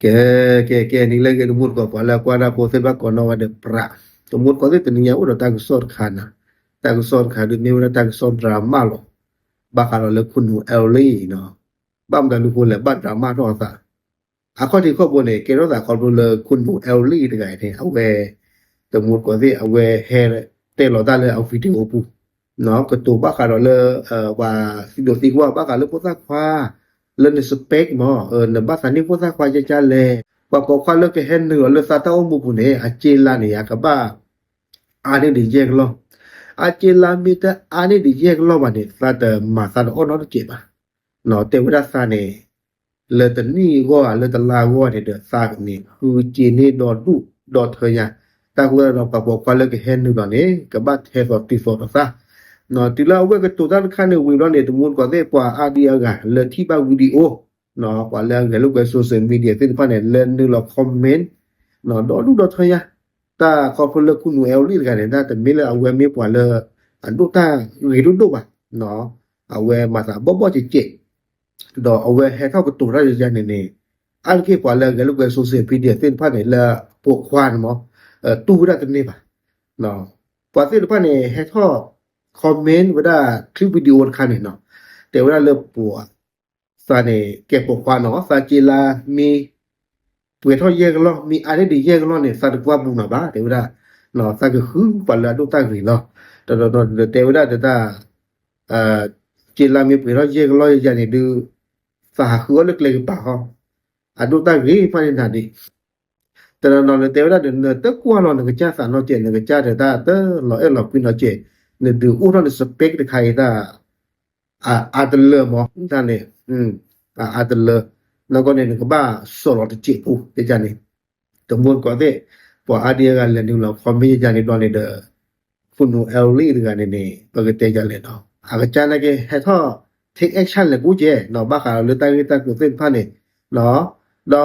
que nilai ke numur ko pala kwa pose ba kono wade pra tumur ko te niya udah tag sor khana tag sor khadu ni udah tag sor drama lo bakalo le kunu elli no bam da lu ko le ba drama to sa ako ti ko bone ke ro sa ko le kunu elli de ga te awe tumur ko te awe he te lo da le au video pu no ko tu bakalo le wa video ti wa bakalo ko sa kwa le ne spec mo ne ba sa ni ko sa kwa ja le wa ko kwa le ke hen no le sa ta o mu pu ne a che la ne ya ka ba a ne de je lo a che la mi ta a ne de je lo ba ne sa ta ma sa o no che ba no te wa sa ne le ta ni go le ta la go ne de sa ni hu che ne do du do the ya ta ko ro pa ko kwa le ke hen no ne ka ba the so ti so sa no ti la we ke to da kha ne wi lo ne tu mu ko te kwa a dia ga le thi ba video no kwa le ke lu ke social media te pa ne le ni lo comment no do du do the ya ta ko ko le ku nu el ni ga ne ta te mi le a we mi kwa le an du ta ri du du ba no a we ma sa bo bo che che do a we he ka ko to ra ya ne ne al ke kwa le ke lu ke social media te pa ne le po kwan mo tu da te ne ba no kwa te pa ne he thoคอมเมนต์ว่าคลิปวิดีโอคันนี่เนาะแต่ว่าเลิกปัวซาเนี่ยเก็บปกความเนาะซาจิลามีเปท่อเยกลอมีอะไรดีเยกลอเนี่ยซาตะกว่าบุญน่ะบาแต่ว่าเนาะซาก็คือปันละดุตากรีเนาะแต่ว่าแต่จิลามีเปท่อเยกลออย่างนี้ดูสาคือเล็กๆป่ะฮะอะดุตากรีพานี่น่ะดิแต่เนาะแต่ว่าเดี๋ยวตะกว่าเนาะก็จ้าสาเนาะเจเนี่ยก็จ้าแต่ตะเนาะเราปินเนาะเจne du ura ne spec de khai da adle mo da ne adle na ko ne ko ba so lo de chi pu de ja ne to mon ko de po adia ga le ni lo ko mi ja ne do ne de funu elli de ga ne ba ke te ja le no a ga cha na ke he tho take action le ku je no ba ka le ta ke ta ko sen pha ne no do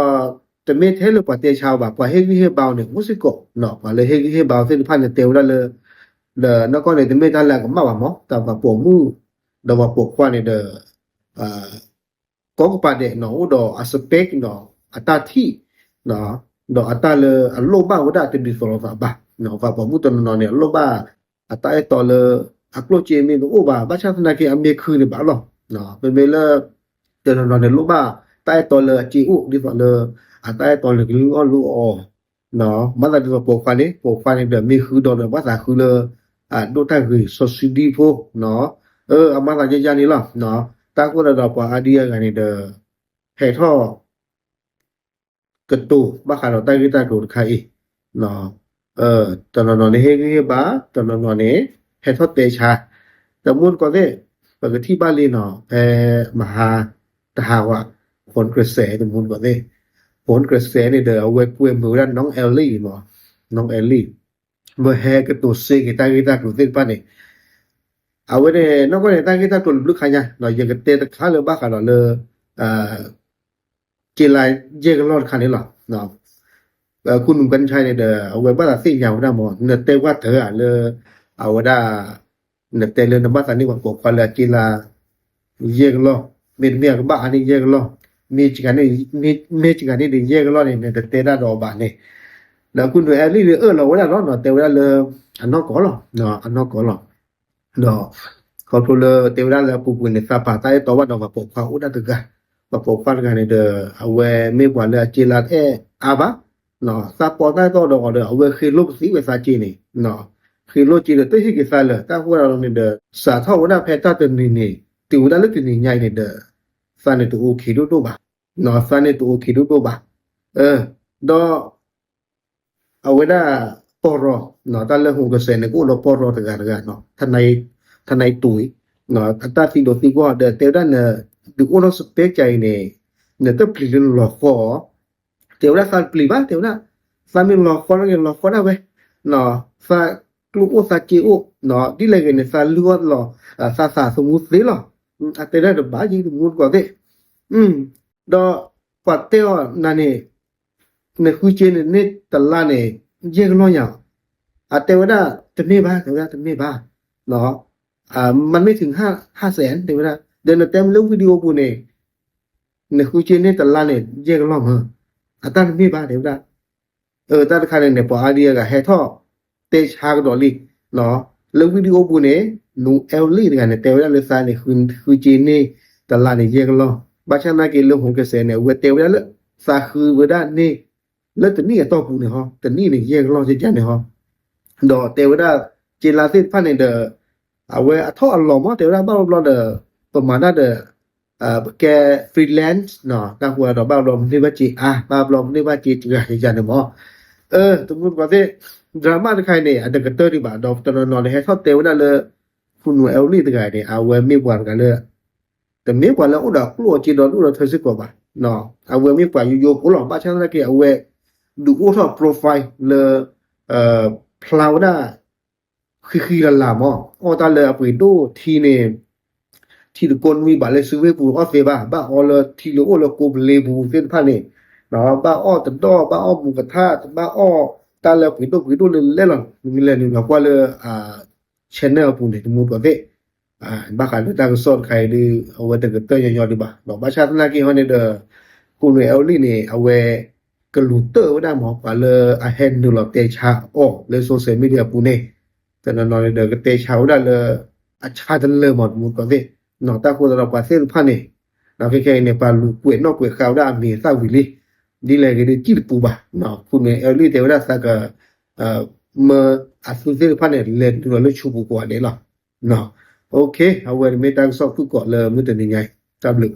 te me the lo pa te chao ba pa he he ba ne musico no pa le he ba sen pha ne te da le nó có này thì mấy ta là cũng bảo mỏ ta và bộ mu đầu vào bộ quan này de có cái để nó đồ aspect nó ta thi nó đồ ta le lô ba udah thì đi follow ba nó và bộ mu tuần nó này lô ba ta ấy to le upload chế mình nó ba bắt chắc là cái âm khư này bảo lo nó bên bên là tuần nó này lô ba ta ấy to le chế đi vào le ta ấy to le cái lu nó mà là được bộ quan này de mi khư đồ là bắt ra khư le do ta gửi subsidy po no amala ja ni la no ta ko da pa adia ga ni de he tho ke tu ba kha no ta gi ta do khai no ta no ne he ba ta no ne he tho te cha ta mun ko de ba ke thi ba li noมหาตหาวะผลกระแสta mun ko de ผลกระแสนี่เด้อเอาไว้กวยมือน้องเอลลี่บ่น้องเอลลี่뭐 해 que tu sé que ta que te pane awere no ko ta que ta tu lu khanya no ye que te kha le ba kha no le ke lai je ke lot kha ni lo no kun kan chai ne de awe ba ta sin ya da mo ne te wa the a le awada ne te le na ba ta ni wa ko kha le ke la ye ke lo me me ka ba ani ye ke lo me chi ka ni de ye ke lo ne te da do ba neแล้วคุณแอลลี่เราว่าแล้วเนาะแต่ว่าเลยอันนอกก็หรอเนาะอันนอกก็หรอเนาะเขาพูดเลยแต่ว่าแล้วปุ๊บเนี่ยซาปาใต้ตัวว่าเนาะว่าปกความอุดตะกะว่าปกความกันเนี่ยเอาไว้ไม่กว่าเลยจีลาอาบะเนาะซาปอใต้ตัวเนาะเอาไว้คือลูกสีเวซาจีนี่เนาะคือลูกจีเนี่ยตัวที่กี่สายเลยถ้าว่าเราเนี่ยสาเท่าว่าเพต้าตัวนี้ติวได้ลึกนี่ใหญ่เนี่ยซาเนี่ยตัวโอเคดูบ่เนาะซาเนี่ยตัวโอเคดูบ่ดอเอาไว้ได้ปอรอเนาะตาเลหูก็เสนกูเราปอรอตะกันเนาะทนายตุยเนาะตาสิโดติกว่าเตวดันดูโอโนสเปกใจเนี่ยตะปลีลหลอกขอเตวดาซาปลีบ้าเตวดาซามิหลอกขอแล้วหลอกขอได้เว้ยเนาะซากลูโอซาจิโอเนาะดิเลยเนี่ยซาลัวหลอซาสมุสิหลอเตวดาดบาจิมูกว่าเตดอปัตเตอนั่นเนี่ยคุยเจเนี่ยตลาดเนี่ยเยอะน้อยอย่างแต่ว่าจะไม่บ้าแต่ว่าจะไม่บ้าเนาะมันไม่ถึง500,000แต่ว่าเดินเต็มเรื่องวิดีโอกูเนี่ยคุยเจเนี่ยตลาดเนี่ยเยอะน้อย ตันมีบาเดวดาตันคาเนี่ยปออาเดียกะเฮทอเตชากดอลิเนาะลวิดีโอบุเนนูเอลลีกันเนี่ยเตวดาเลซาเนี่ยคือจีนี่ตะลาเนี่ยเยกลอบาชนาเกลงหงเกเสเนี่ยเวเตวดาเลซาคือเวดานี่แล้วตะนี่ตอปูเนี่ยฮอตะนี่เนี่ยเยกลอจะจันเนี่ยฮอดอเตวดาจีลาซิพันเนี่ยเดอเวอะทออัลลอมอเตวดาบาบลอเดประมาณนั้นเดแกฟรีแลนซ์เนาะตาหัวดอกบาบลอมนี่ว่าจีบาบลอมนี่ว่าจีจะจันเนี่ยหมอสมมุติว่าดราม่าตะไคเนี่ยอันกะเตอร์ดิบาดอกตะนอนให้ทอเตวดาเลคุณเอลลี่ตะไคเนี่ยเวมีกว่ากันเลยแต่มีกว่าแล้วอุดกลัวจีดอนอุดเทสิกว่าบาเนาะเวมีกว่าอยู่ๆกุหลอบาชันตะเกเวดูอุทอโปรไฟล์เลพลาวดาคือละล่ะหมอตาเลปุยโดทีเนี่ยทีละคนมีบาเลซูเวปูออฟเฟบาออลทีโลโอลโกเลบูเฟนพาเนี่ยเนาะบาออตะดอบาออหมูกระทะบาออตาเลปุยโดเลล่ะมีเลนี่เนาะกว่าเลchannel ปูเนี่ยมูก็เวบาคันตาก็สอนใครดิเอาไว้ตะกะเตยอๆดิบาเนาะบาชาตนากิฮอเนี่ยคุณเอลลี่เนี่ยเอาไว้กะลูเตอร์ว่าได้หมอปาเลอะเฮนดูลอเตชาเลโซเชียลมีเดียปูเนี่ยแต่นอนเดกะเตชาได้เลอะชาดันเลหมดมูก็เวเนาะตาโคตรปาเซลพาเนี่ยเนาะแค่เนี่ยปาลูกเวนอกเวขาวได้มีซาวิลิดีเลยก็จิปูบาเนาะคุณเอลลี่เตวดาซากะมาassociate พาเนี่ยเลดูเลชูปูกว่าเนี่ยล่ะเนาะโอเคเอาไว้เมตังซอกทุกเกาะเลยมื้อตะนี้ไงจับลึก